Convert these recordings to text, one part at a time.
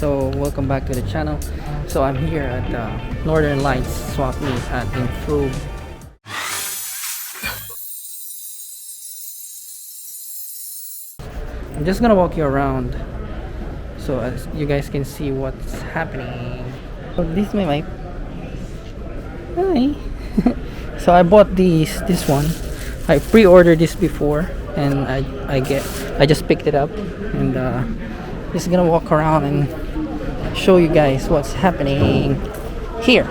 so welcome back to the channel. So I'm here at Northern Lights swap meet at Improve. I'm just gonna walk you around so as you guys can see what's happening. So this is my wife. Hi. So I bought this one. I pre-ordered this before and I just picked it up and just gonna walk around and show you guys what's happening here.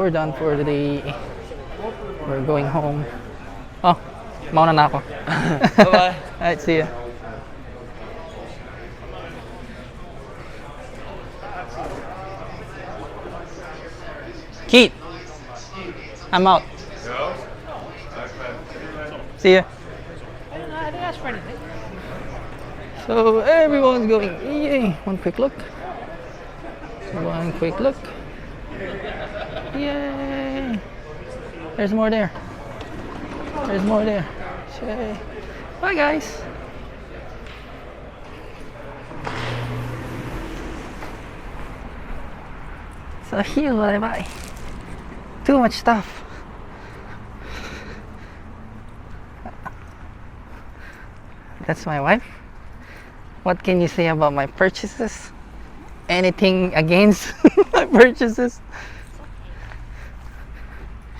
we're done for the day. We're going home. Oh, mauna na ako. Bye-bye. Alright, see ya. Keith, I'm out. See ya. I didn't ask for anything. So everyone's going. Yay! One quick look. One quick look. Yay! There's more there. There's more there. Yay! Bye, guys. So here's what I buy. Too much stuff. That's my wife. What can you say about my purchases? Anything against my purchases?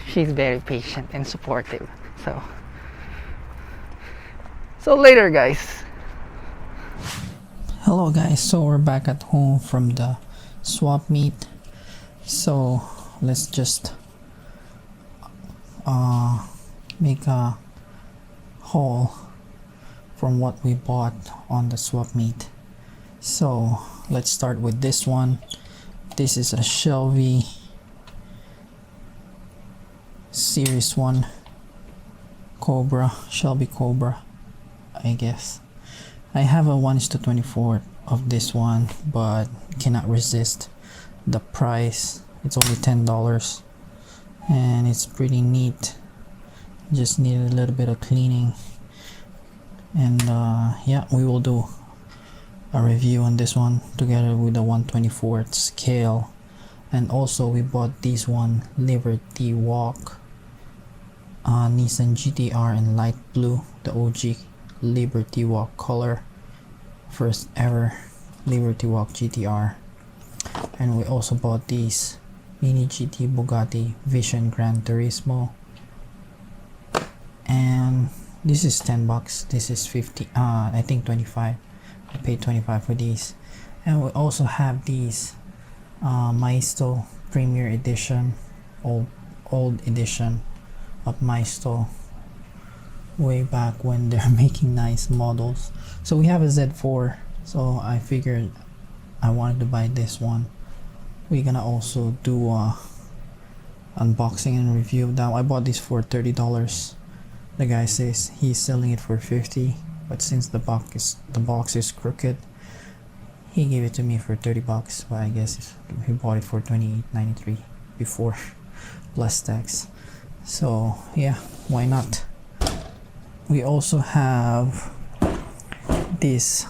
She's very patient and supportive. So later, guys. Hello guys, so we're back at home from the swap meet. So let's just make a haul from what we bought on the swap meet. So let's start with this one. This is a Shelby Series 1 Cobra, Shelby Cobra, I guess. I have a 1:24 of this one, but cannot resist the price. It's only $10 and it's pretty neat. Just need a little bit of cleaning, and yeah, we will do a review on this one together with the 1/24 scale. And also we bought this one, Liberty Walk Nissan GTR in light blue, the OG Liberty Walk color, first ever Liberty Walk GTR. And we also bought these Mini GT Bugatti Vision Gran Turismo, and this is $10, this is 50, I think 25. I paid 25 for these. And we also have these Maisto Premier Edition, old edition of Maisto, way back when they're making nice models. So we have a Z4, so I figured I wanted to buy this one. We're gonna also do unboxing and review of that. I bought this for $30. The guy says he's selling it for $50, but since the box is crooked, he gave it to me for $30. But I guess he bought it for $28.93 before plus tax. So yeah, why not? We also have this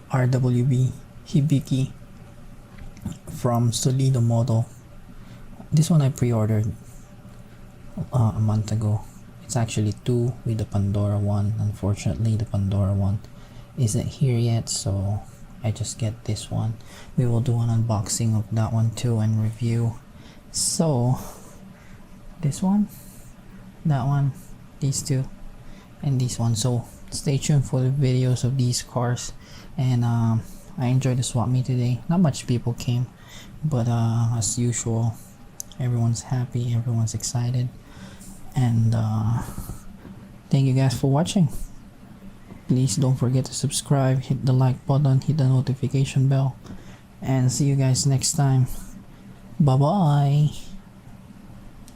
RWB Hibiki from Solido model. This one I pre-ordered a month ago. It's actually two with the Pandora one. Unfortunately, the Pandora one isn't here yet, so I just get this one. We will do an unboxing of that one too and review. So this one, that one, these two, and this one. So stay tuned for the videos of these cars. And I enjoyed the swap meet today. Not much people came, but as usual, everyone's happy, everyone's excited. And thank you guys for watching. Please don't forget to subscribe, hit the like button, hit the notification bell, and see you guys next time. Bye bye.